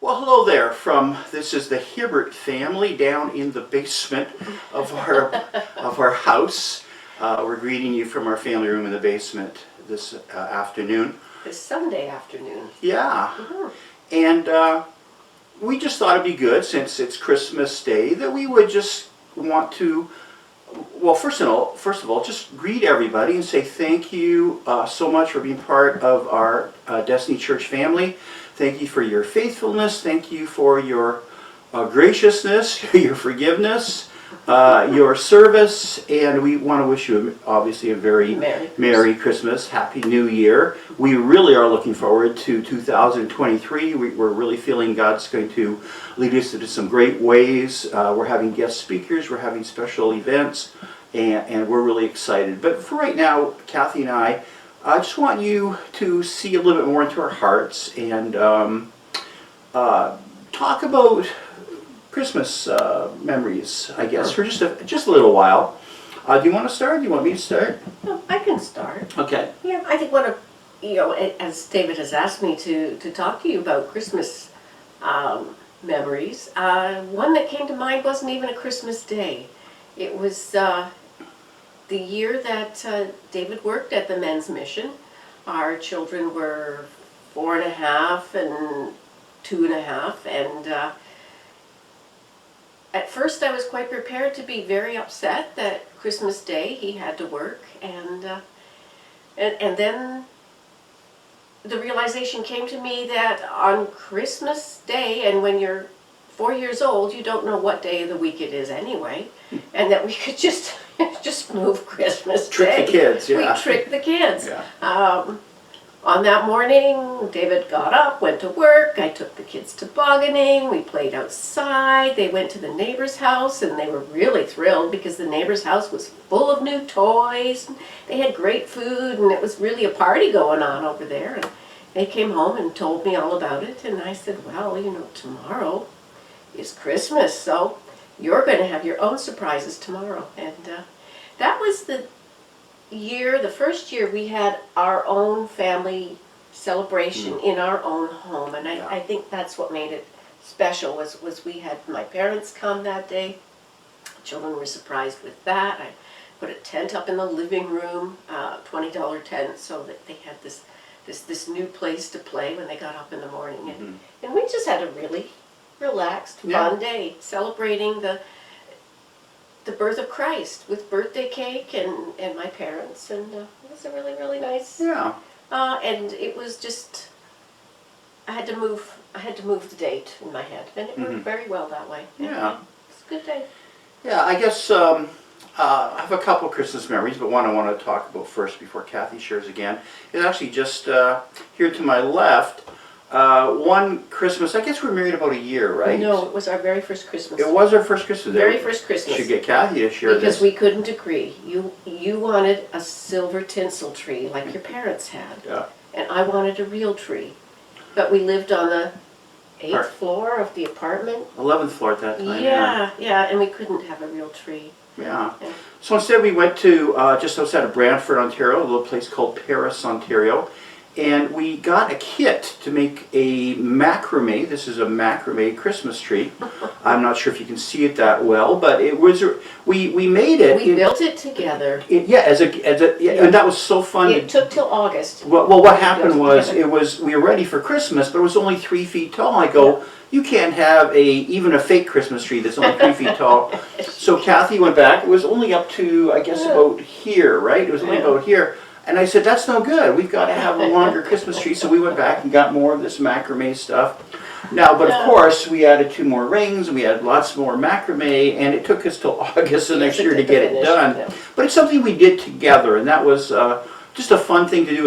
Well, hello there this is the Hibbert family down in the basement of our house. We're greeting you from our family room in the basement this afternoon. This Sunday afternoon. Yeah. And we just thought it'd be good, since it's Christmas Day, that we would just want to, well, first of all, just greet everybody and say thank you so much for being part of our Destiny Church family. Thank you for your faithfulness. Thank you for your graciousness, your forgiveness, your service, and we want to wish you obviously a very Merry Christmas, Happy New Year. We really are looking forward to 2023. We're really feeling God's going to lead us into some great ways. We're having guest speakers, we're having special events, and we're really excited. But for right now, Kathy and I just want you to see a little bit more into our hearts and talk about Christmas memories, I guess, for just a little while. Do you want to start? Do you want me to start? Well, I can start. Okay. Yeah, I think one of, as David has asked me to talk to you about Christmas memories, one that came to mind wasn't even a Christmas day. It was the year that David worked at the men's mission. Our children were 4.5 and 2.5, and at first I was quite prepared to be very upset that Christmas Day he had to work, and then the realization came to me that on Christmas Day, and when you're 4 years old, you don't know what day of the week it is anyway, and that we could just move Christmas Day. Trick the kids, yeah. We tricked the kids. Yeah. On that morning, David got up, went to work. I took the kids tobogganing. We played outside. They went to the neighbor's house, and they were really thrilled because the neighbor's house was full of new toys. They had great food, and it was really a party going on over there. And they came home and told me all about it, and I said, well, tomorrow is Christmas, so you're going to have your own surprises tomorrow. And that was the first year we had our own family celebration in our own home, and I think that's what made it special, was we had my parents come that day. Children were surprised with that. I put a tent up in the living room, $20 tent, so that they had this new place to play when they got up in the morning, and we just had a really relaxed, fun day celebrating the birth of Christ with birthday cake and my parents, and it was a really, really nice. Yeah. And it was just, I had to move the date in my head, and it worked very well that way. Yeah. It's a good day. Yeah, I guess I have a couple of Christmas memories, but one I want to talk about first before Kathy shares again is actually just here to my left. One Christmas, I guess we were married about a year, right? No, it was our very first Christmas. It was our first Christmas. Very first Christmas. Should get Kathy to share because this. we couldn't agree. You wanted a silver tinsel tree like your parents had. Yeah. And I wanted a real tree. But we lived on the 8th floor of the apartment. 11th floor at that time. Yeah, and we couldn't have a real tree. Yeah. So instead we went to just outside of Brantford, Ontario, a little place called Paris, Ontario. And we got a kit to make a macrame. This is a macrame Christmas tree. I'm not sure if you can see it that well, but it was, we made it. We built it together. And that was so fun. It took till August. Well, what happened was, we were ready for Christmas, but it was only 3 feet tall. I go, you can't have even a fake Christmas tree that's only 3 feet tall. So Kathy went back. It was only up to, I guess, about here, right? It was only about here. And I said, that's no good. We've got to have a longer Christmas tree. So we went back and got more of this macrame stuff. Now, but of course, we added 2 more rings, and we had lots more macrame, and it took us till August of next year to get it done. Yeah. But it's something we did together, and that was just a fun thing to do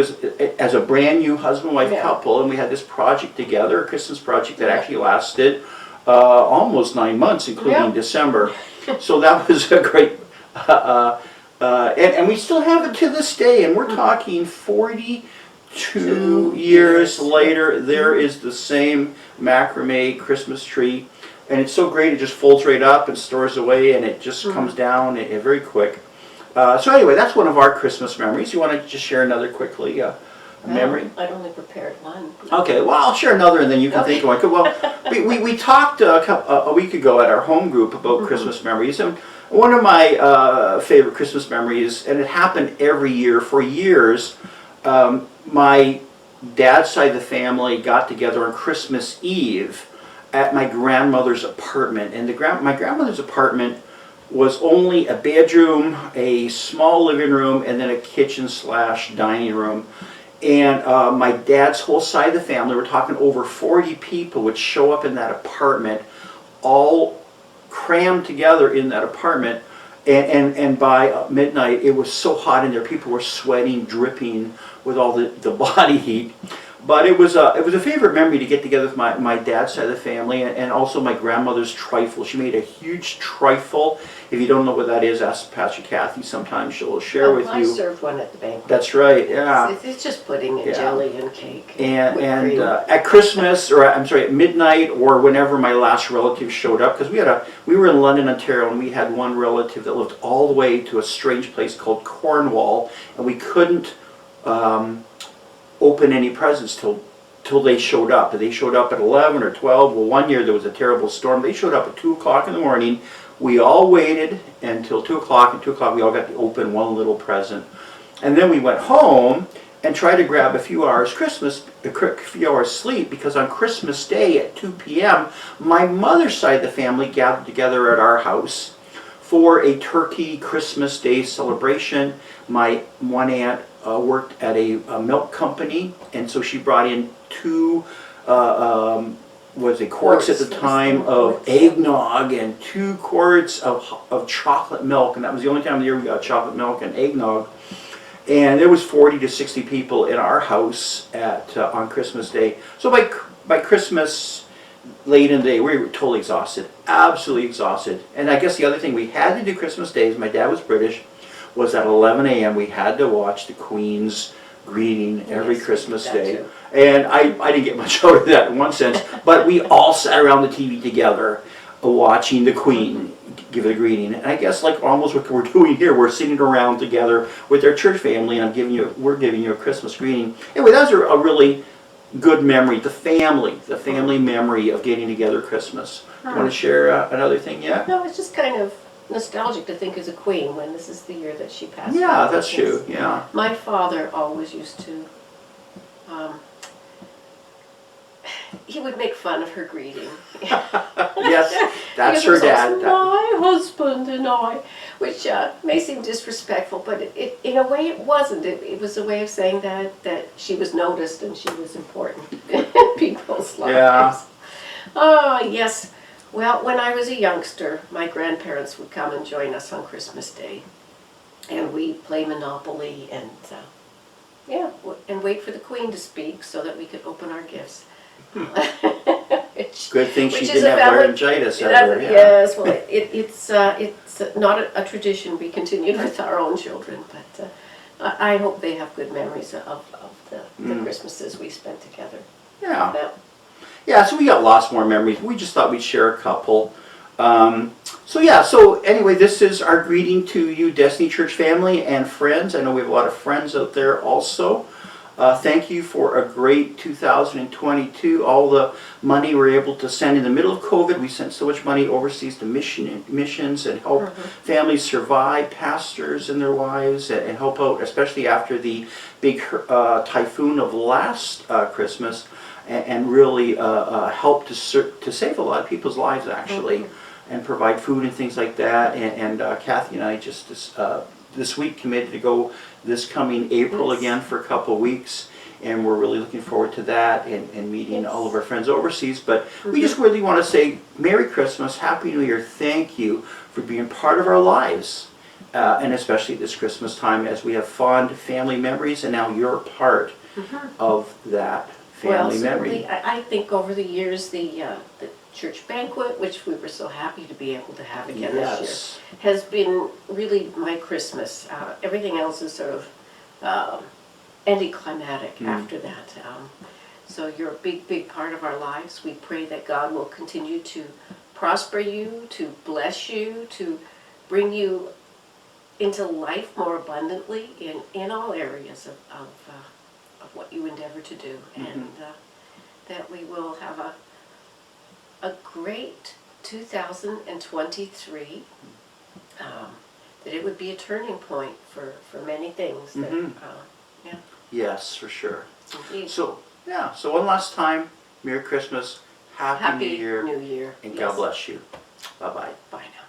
as a brand new husband-wife couple. And we had this project together, a Christmas project that actually lasted almost 9 months, including December. So that was a great... and we still have it to this day, and we're talking 42 years later. There is the same macrame Christmas tree, and it's so great. It just folds right up and stores away, and it just comes down very quick. So anyway, that's one of our Christmas memories. You want to just share another quickly? memory? I'd only prepared one. Okay, well, I'll share another and then you can think of one. Well, we talked a week ago at our home group about Christmas memories, and one of my favorite Christmas memories, and it happened every year for years, my dad's side of the family got together on Christmas Eve at my grandmother's apartment. And my grandmother's apartment was only a bedroom, a small living room, and then a kitchen / dining room. And my dad's whole side of the family, we're talking over 40 people, would show up in that apartment, all crammed together in that apartment. And by midnight, it was so hot in there, people were sweating, dripping with all the body heat. But it was a favorite memory to get together with my dad's side of the family, and also my grandmother's trifle. She made a huge trifle. If you don't know what that is, ask Pastor Kathy. Sometimes she'll share with I you. served one at the banquet. That's right. Yeah. It's just pudding and Yeah. jelly and cake. And whipped cream. at Christmas, or I'm sorry, at midnight, or whenever my last relative showed up, because we were in London, Ontario, and we had one relative that lived all the way to a strange place called Cornwall, and we couldn't open any presents till they showed up. They showed up at 11 or 12. Well, one year there was a terrible storm. They showed up at 2 o'clock in the morning. We all waited until 2 o'clock, and 2 o'clock we all got to open one little present. And then we went home and tried to grab a few hours sleep, because on Christmas Day at 2 p.m., my mother's side of the family gathered together at our house for a turkey Christmas Day celebration. My one aunt worked at a milk company, and so she brought in 2 quarts at the time of eggnog and 2 quarts of chocolate milk, and that was the only time of the year we got chocolate milk and eggnog. And there was 40 to 60 people in our house on Christmas Day. So by Christmas, late in the day, we were totally exhausted, absolutely exhausted. And I guess the other thing we had to do Christmas Day, is my dad was British, was at 11 a.m. we had to watch the Queen's greeting every Yes, Christmas that Day. too. And I didn't get much out of that in one sense, but we all sat around the TV together watching the Queen give it a greeting. And I guess like almost what we're doing here, we're sitting around together with our church family, and we're giving you a Christmas greeting. Anyway, that was a really good memory, the family memory of getting together Christmas. Do you want to share another thing yet? No, it's just kind of nostalgic to think as a queen when this is the year that she passed away. Yeah, that's true, yeah. My father always used to, he would make fun of her greeting. Yes, that's Because her it was dad. also, my husband and I, which may seem disrespectful, but it in a way it wasn't. It was a way of saying that she was noticed and she was important in people's lives. Yeah. Oh, yes. Well, when I was a youngster, my grandparents would come and join us on Christmas Day, and we'd play Monopoly and and wait for the Queen to speak so that we could open our gifts. Good thing she Which is didn't a have family- laryngitis ever. Yeah. Yes, well, it's not a tradition we continued with our own children, but I hope they have good memories of the Christmases we spent together. Yeah. Yeah. Yeah, so we got lots more memories. We just thought we'd share a couple. So anyway, this is our greeting to you, Destiny Church family and friends. I know we have a lot of friends out there also. Thank you for a great 2022. All the money we were able to send in the middle of COVID. We sent so much money overseas to missions and help families survive, pastors and their wives, and help out, especially after the big typhoon of last Christmas, and really help to save a lot of people's lives, actually, and provide food and things like that. And Kathy and I just this week committed to go this coming April again for a couple of weeks, and we're really looking forward to that and meeting all of our friends overseas. But we just really want to say Merry Christmas, Happy New Year, thank you for being part of our lives, and especially this Christmas time, as we have fond family memories, and now you're part of that family memory. Certainly, I think over the years, the church banquet, which we were so happy to be able to have again this year, has been really my Christmas. Everything else is sort of anticlimactic after that. So you're a big, big part of our lives. We pray that God will continue to prosper you, to bless you, to bring you into life more abundantly in all areas of what you endeavor to do, and that we will have a great 2023. That it would be a turning point for many things. That, yeah, Yes, for sure. indeed. So, yeah, so one last time, Merry Christmas, Happy New Year, New Year. and Yes. God bless you. Bye-bye. Bye now.